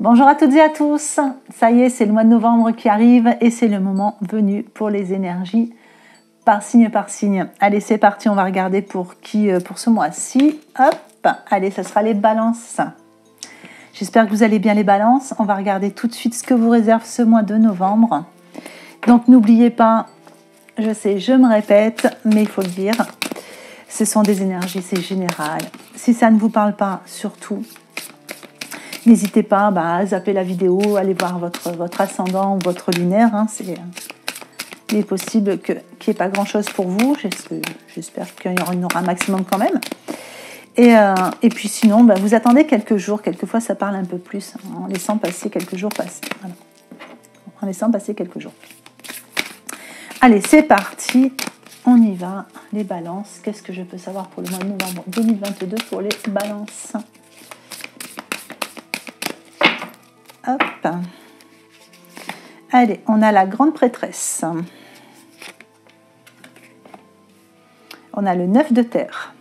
Bonjour à toutes et à tous, ça y est, c'est le mois de novembre qui arrive et c'est le moment venu pour les énergies par signe par signe. Allez, c'est parti, on va regarder pour qui pour ce mois-ci. Hop, allez, ça sera les balances. J'espère que vous allez bien les balances. On va regarder tout de suite ce que vous réserve ce mois de novembre. Donc n'oubliez pas, je sais, je me répète, mais il faut le dire, ce sont des énergies, c'est général. Si ça ne vous parle pas, surtout, n'hésitez pas à zapper la vidéo, aller voir votre ascendant ou votre lunaire. Hein, il est possible qu'il n'y ait pas grand-chose pour vous. J'espère qu'il y en aura un maximum quand même. Et puis sinon, vous attendez quelques jours. Quelquefois, ça parle un peu plus en laissant passer quelques jours passer. Voilà. En laissant passer quelques jours. Allez, c'est parti. On y va. Les balances. Qu'est-ce que je peux savoir pour le mois de novembre 2022 pour les balances? Hop. Allez, on a la grande prêtresse. On a le 9 de terre.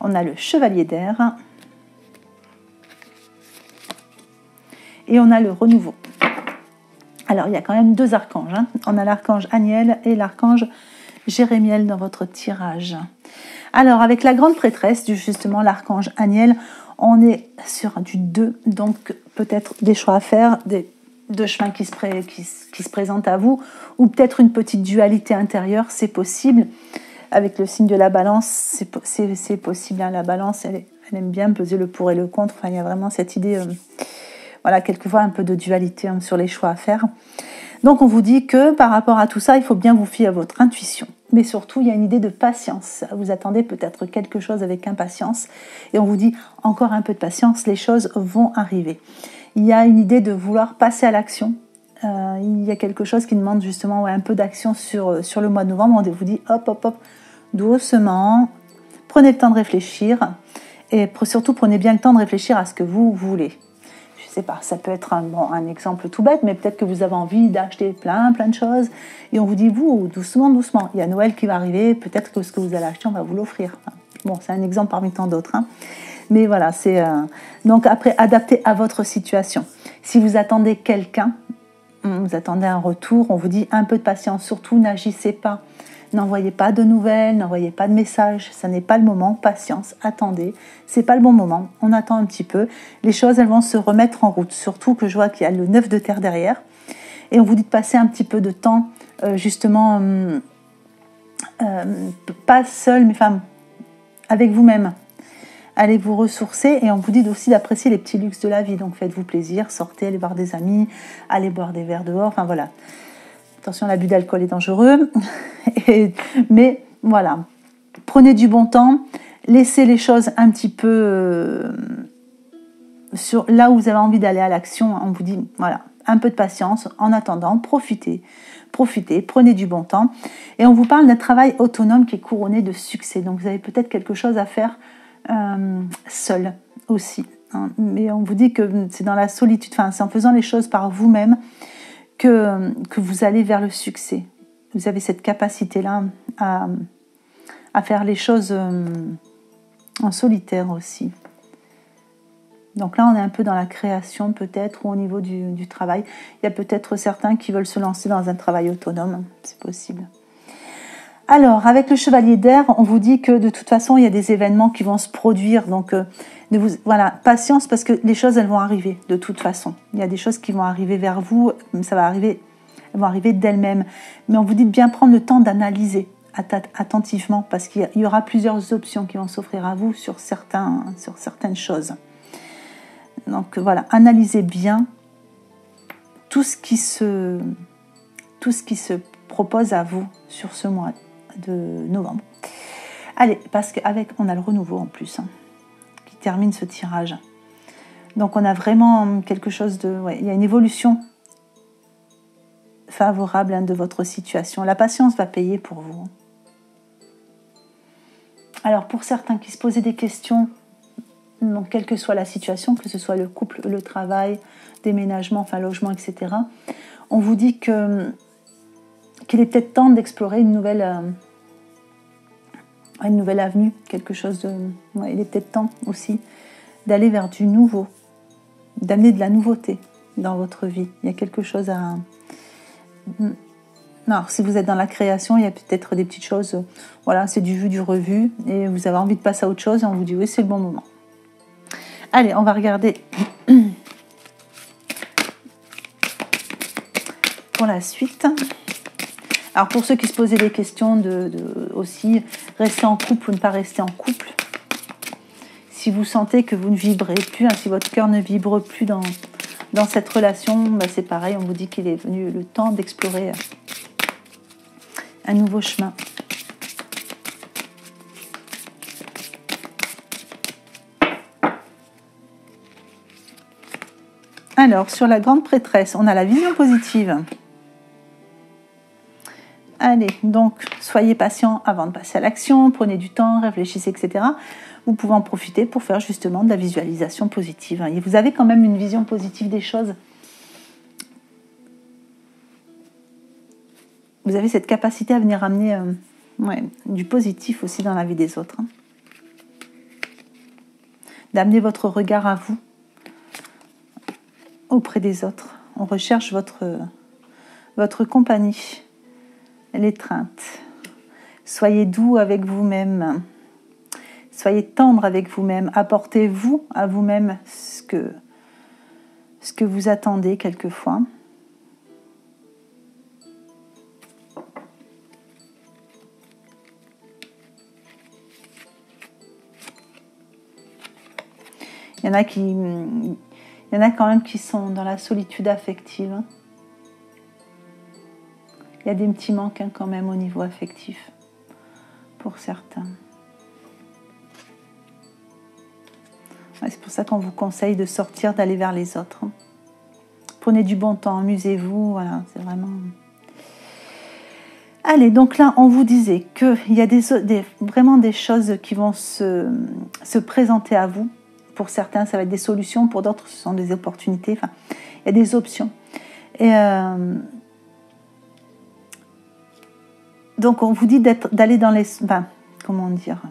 On a le chevalier d'air. Et on a le renouveau. Alors, il y a quand même deux archanges. Hein. On a l'archange Aniel et l'archange Jérémiel dans votre tirage. Alors, avec la grande prêtresse, justement, l'archange Aniel, on est sur du 2. Donc, peut-être des choix à faire, deux chemins qui se présentent à vous, ou peut-être une petite dualité intérieure, c'est possible. Avec le signe de la balance, c'est possible. Hein. La balance, elle aime bien peser le pour et le contre. Enfin, il y a vraiment cette idée... Voilà, quelquefois un peu de dualité sur les choix à faire. Donc on vous dit que par rapport à tout ça, il faut bien vous fier à votre intuition. Mais surtout, il y a une idée de patience. Vous attendez peut-être quelque chose avec impatience. Et on vous dit encore un peu de patience, les choses vont arriver. Il y a une idée de vouloir passer à l'action. Il y a quelque chose qui demande justement un peu d'action sur le mois de novembre. On vous dit hop, doucement, prenez le temps de réfléchir. Et surtout, prenez bien le temps de réfléchir à ce que vous voulez. Je sais pas, ça peut être un exemple tout bête, mais peut-être que vous avez envie d'acheter plein de choses et on vous dit, vous, doucement, il y a Noël qui va arriver, peut-être que ce que vous allez acheter, on va vous l'offrir. Bon, c'est un exemple parmi tant d'autres, hein. Mais voilà, c'est... Donc après, adapté à votre situation. Si vous attendez quelqu'un, vous attendez un retour, on vous dit un peu de patience, surtout n'agissez pas. N'envoyez pas de nouvelles, n'envoyez pas de messages, ça n'est pas le moment, patience, attendez, c'est pas le bon moment, on attend un petit peu, les choses elles vont se remettre en route, surtout que je vois qu'il y a le 9 de terre derrière, et on vous dit de passer un petit peu de temps, justement, pas seul, mais avec vous-même, allez vous ressourcer, et on vous dit aussi d'apprécier les petits luxes de la vie, donc faites-vous plaisir, sortez, allez voir des amis, allez boire des verres dehors, enfin voilà. Attention, l'abus d'alcool est dangereux. Mais voilà, prenez du bon temps, laissez les choses un petit peu sur là où vous avez envie d'aller à l'action. On vous dit, voilà, un peu de patience. En attendant, profitez, prenez du bon temps. Et on vous parle d'un travail autonome qui est couronné de succès. Donc vous avez peut-être quelque chose à faire seul aussi. Hein. Mais on vous dit que c'est dans la solitude, c'est en faisant les choses par vous-même que vous allez vers le succès. Vous avez cette capacité-là à faire les choses en solitaire aussi. Donc là, on est un peu dans la création peut-être, ou au niveau du travail. Il y a peut-être certains qui veulent se lancer dans un travail autonome, c'est possible. Alors, avec le chevalier d'air, on vous dit que de toute façon, il y a des événements qui vont se produire. Donc, voilà, patience parce que les choses, elles vont arriver de toute façon. Il y a des choses qui vont arriver vers vous, elles vont arriver d'elles-mêmes. Mais on vous dit de bien prendre le temps d'analyser attentivement parce qu'il y aura plusieurs options qui vont s'offrir à vous sur certaines choses. Donc, voilà, analysez bien tout ce qui se propose à vous sur ce mois de novembre. Allez, parce qu'avec on a le renouveau en plus qui termine ce tirage. Donc on a vraiment quelque chose de... il y a une évolution favorable de votre situation. La patience va payer pour vous. Alors pour certains qui se posaient des questions, donc quelle que soit la situation, que ce soit le couple, le travail, déménagement, logement, etc., on vous dit qu'il est peut-être temps d'explorer une nouvelle avenue, quelque chose de... il est peut-être temps aussi d'aller vers du nouveau, d'amener de la nouveauté dans votre vie. Il y a quelque chose à... Alors, si vous êtes dans la création, il y a peut-être des petites choses, voilà, c'est du vu, du revu, et vous avez envie de passer à autre chose, et on vous dit oui, c'est le bon moment. Allez, on va regarder pour la suite. Alors, pour ceux qui se posaient des questions de aussi rester en couple ou ne pas rester en couple, si vous sentez que vous ne vibrez plus, hein, si votre cœur ne vibre plus dans cette relation, bah c'est pareil, on vous dit qu'il est venu le temps d'explorer un nouveau chemin. Alors, sur la grande prêtresse, on a la vision positive. Allez, donc, soyez patient avant de passer à l'action, prenez du temps, réfléchissez, etc. Vous pouvez en profiter pour faire justement de la visualisation positive. Et vous avez quand même une vision positive des choses. Vous avez cette capacité à venir amener du positif aussi dans la vie des autres. Hein. D'amener votre regard à vous auprès des autres. On recherche votre compagnie, l'étreinte. Soyez doux avec vous-même. Soyez tendre avec vous-même. Apportez-vous à vous-même ce que vous attendez quelquefois. Il y en a quand même qui sont dans la solitude affective. Il y a des petits manques quand même au niveau affectif pour certains. Ouais, c'est pour ça qu'on vous conseille de sortir, d'aller vers les autres. Prenez du bon temps, amusez-vous, voilà, c'est vraiment... Allez, donc là, on vous disait qu'il y a vraiment des choses qui vont se présenter à vous. Pour certains, ça va être des solutions, pour d'autres, ce sont des opportunités. Enfin, il y a des options. Et donc, on vous dit d'aller dans les... comment dire ?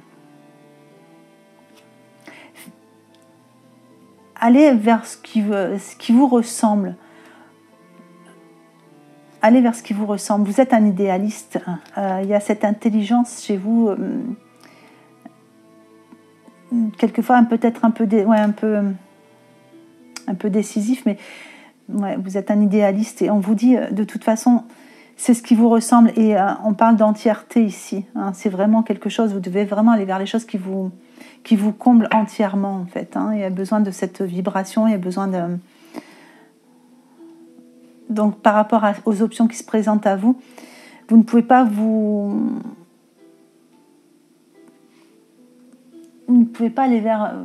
Allez vers ce qui vous ressemble. Allez vers ce qui vous ressemble. Vous êtes un idéaliste. Il y a cette intelligence chez vous... quelquefois peut-être un peu décisif, mais ouais, vous êtes un idéaliste et on vous dit de toute façon c'est ce qui vous ressemble et on parle d'entièreté ici, hein, c'est vraiment quelque chose, vous devez vraiment aller vers les choses qui vous comblent entièrement en fait, hein, il y a besoin de cette vibration, il y a besoin de... Donc par rapport aux options qui se présentent à vous, vous ne pouvez pas vous ne pouvez pas aller vers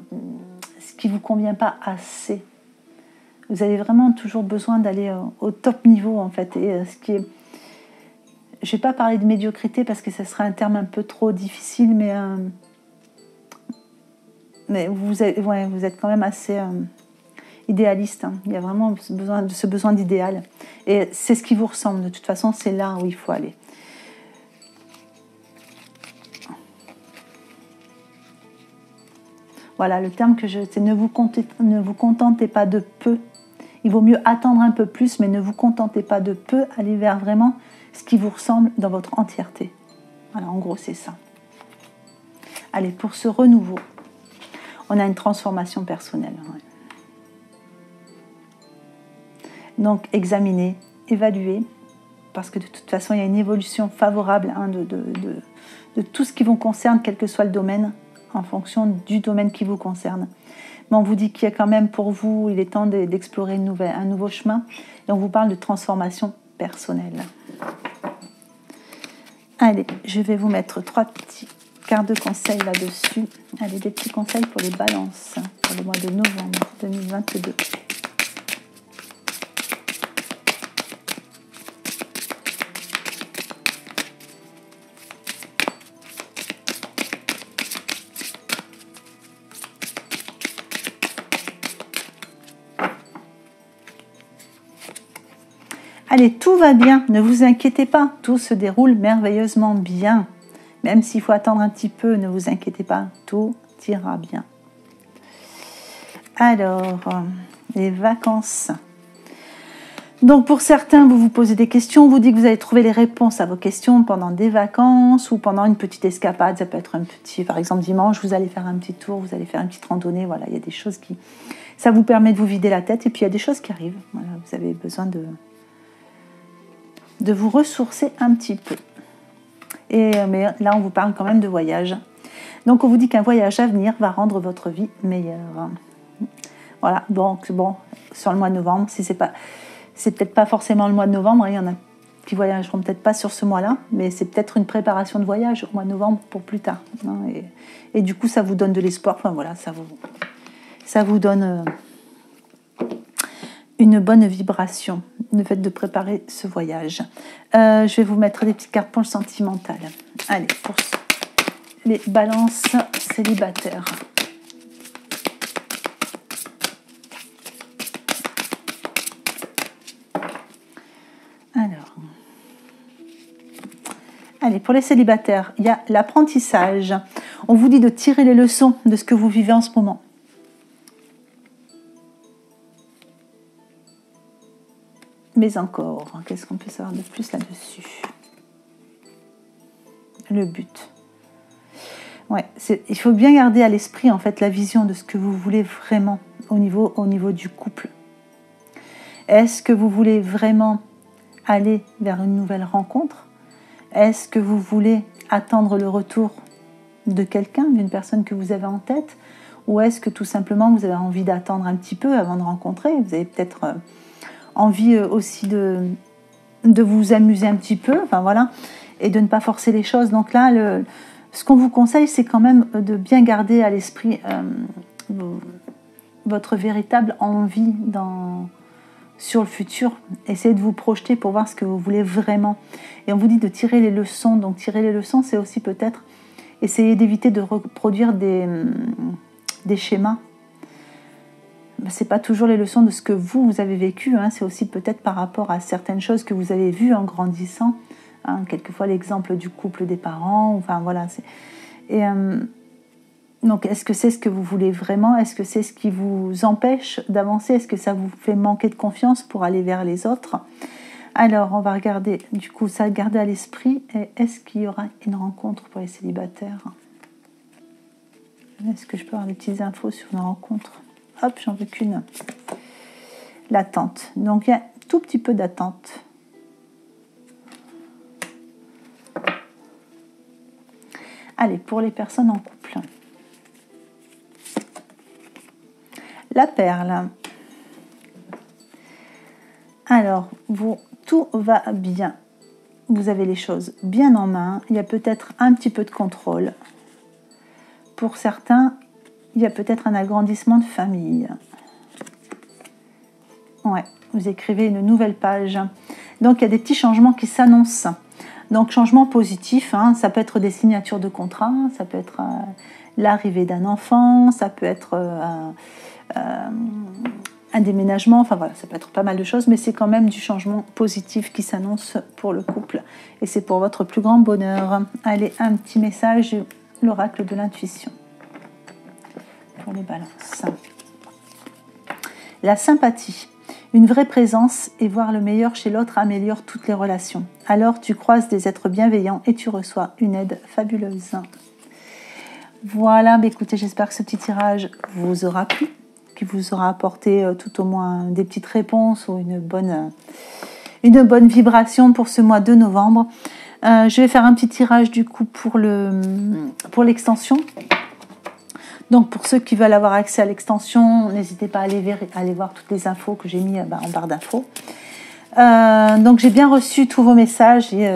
ce qui ne vous convient pas assez. Vous avez vraiment toujours besoin d'aller au top niveau, en fait. Et ce qui est... Je ne vais pas parler de médiocrité parce que ce serait un terme un peu trop difficile, mais vous êtes quand même assez idéaliste. Hein. Il y a vraiment ce besoin d'idéal. Et c'est ce qui vous ressemble. De toute façon, c'est là où il faut aller. Voilà, le terme que c'est ne vous contentez pas de peu. Il vaut mieux attendre un peu plus, mais ne vous contentez pas de peu. Allez vers vraiment ce qui vous ressemble dans votre entièreté. Voilà, en gros, c'est ça. Allez, pour ce renouveau, on a une transformation personnelle. Ouais. Donc, examinez, évaluez, parce que de toute façon, il y a une évolution favorable hein, de tout ce qui vous concerne, quel que soit le domaine, en fonction du domaine qui vous concerne. Mais on vous dit qu'il y a quand même pour vous, il est temps d'explorer un nouveau chemin. Et on vous parle de transformation personnelle. Allez, je vais vous mettre 3 petits cartes de conseils là-dessus. Allez, des petits conseils pour les balances pour le mois de novembre 2022. Allez, tout va bien, ne vous inquiétez pas, tout se déroule merveilleusement bien. Même s'il faut attendre un petit peu, ne vous inquiétez pas, tout ira bien. Alors, les vacances. Donc pour certains, vous vous posez des questions, on vous dit que vous allez trouver les réponses à vos questions pendant des vacances ou pendant une petite escapade. Ça peut être un petit, par exemple dimanche, vous allez faire un petit tour, vous allez faire une petite randonnée. Voilà, il y a des choses qui, ça vous permet de vous vider la tête. Et puis il y a des choses qui arrivent. Voilà, vous avez besoin de vous ressourcer un petit peu. Mais là, on vous parle quand même de voyage. Donc on vous dit qu'un voyage à venir va rendre votre vie meilleure. Voilà, donc bon, sur le mois de novembre, si c'est peut-être pas forcément le mois de novembre, il y en a qui voyageront peut-être pas sur ce mois-là, mais c'est peut-être une préparation de voyage au mois de novembre pour plus tard. Et du coup, ça vous donne de l'espoir. Enfin voilà, ça vous donne une bonne vibration, le fait de préparer ce voyage. Je vais vous mettre des petites cartes pour le sentimental. Allez, pour les balances célibataires. Alors, allez, pour les célibataires, il y a l'apprentissage. On vous dit de tirer les leçons de ce que vous vivez en ce moment. Mais encore, qu'est-ce qu'on peut savoir de plus là-dessus? Le but. Ouais, il faut bien garder à l'esprit en fait la vision de ce que vous voulez vraiment au niveau du couple. Est-ce que vous voulez vraiment aller vers une nouvelle rencontre? Est-ce que vous voulez attendre le retour de quelqu'un, d'une personne que vous avez en tête? Ou est-ce que tout simplement vous avez envie d'attendre un petit peu avant de rencontrer? Vous avez peut-être envie aussi de vous amuser un petit peu, enfin voilà, et de ne pas forcer les choses. Donc là, ce qu'on vous conseille, c'est quand même de bien garder à l'esprit votre véritable envie sur le futur. Essayez de vous projeter pour voir ce que vous voulez vraiment. Et on vous dit de tirer les leçons. Donc tirer les leçons, c'est aussi peut-être essayer d'éviter de reproduire des schémas. C'est pas toujours les leçons de ce que vous avez vécu, hein. C'est aussi peut-être par rapport à certaines choses que vous avez vues en grandissant. Hein. Quelquefois l'exemple du couple des parents, enfin voilà. Donc est-ce que c'est ce que vous voulez vraiment? Est-ce que c'est ce qui vous empêche d'avancer? Est-ce que ça vous fait manquer de confiance pour aller vers les autres? Alors on va regarder, du coup ça garder à l'esprit. Est-ce qu'il y aura une rencontre pour les célibataires? Est-ce que je peux avoir des petites infos sur une rencontre? Hop, j'en veux qu'une. L'attente. Donc il y a un tout petit peu d'attente. Allez, pour les personnes en couple. La perle. Alors, tout va bien. Vous avez les choses bien en main. Il y a peut-être un petit peu de contrôle. Pour certains, il y a peut-être un agrandissement de famille. Ouais, vous écrivez une nouvelle page. Donc, il y a des petits changements qui s'annoncent. Donc, changement positif, hein, ça peut être des signatures de contrat, ça peut être l'arrivée d'un enfant, ça peut être un déménagement, enfin voilà, ça peut être pas mal de choses, mais c'est quand même du changement positif qui s'annonce pour le couple. Et c'est pour votre plus grand bonheur. Allez, un petit message, l'oracle de l'intuition. Pour les balances. La sympathie. Une vraie présence et voir le meilleur chez l'autre améliore toutes les relations. Alors tu croises des êtres bienveillants et tu reçois une aide fabuleuse. Voilà, écoutez, j'espère que ce petit tirage vous aura plu, qu'il vous aura apporté tout au moins des petites réponses ou une bonne vibration pour ce mois de novembre. Je vais faire un petit tirage du coup pour l'extension. Donc pour ceux qui veulent avoir accès à l'extension, n'hésitez pas à aller voir toutes les infos que j'ai mis en barre d'infos. Donc j'ai bien reçu tous vos messages et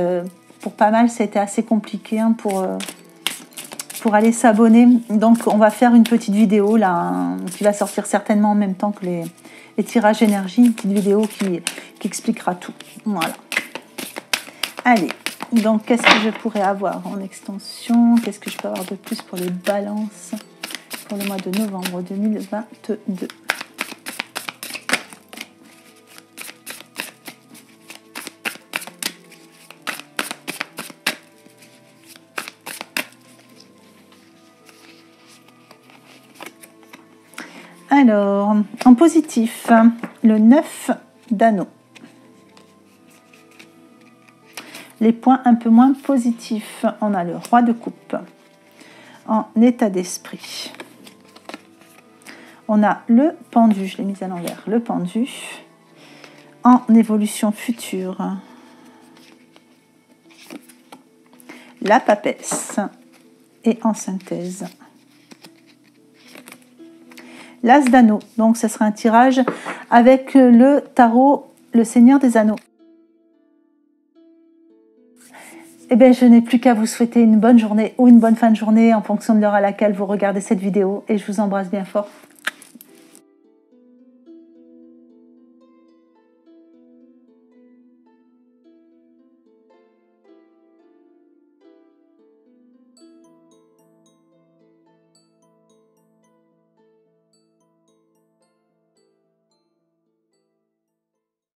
pour pas mal ça a été assez compliqué hein, pour aller s'abonner. Donc on va faire une petite vidéo là qui va sortir certainement en même temps que les tirages énergie, une petite vidéo qui expliquera tout. Voilà. Allez, donc qu'est-ce que je pourrais avoir en extension? Qu'est-ce que je peux avoir de plus pour les balances pour le mois de novembre 2022? Alors, en positif, le 9 d'anneaux. Les points un peu moins positifs, on a le roi de coupe. En état d'esprit, on a le pendu, je l'ai mis à l'envers, le pendu. En évolution future, la papesse. Et en synthèse, l'as d'anneaux. Donc ce sera un tirage avec le tarot, le Seigneur des Anneaux. Eh bien, je n'ai plus qu'à vous souhaiter une bonne journée ou une bonne fin de journée en fonction de l'heure à laquelle vous regardez cette vidéo. Et je vous embrasse bien fort.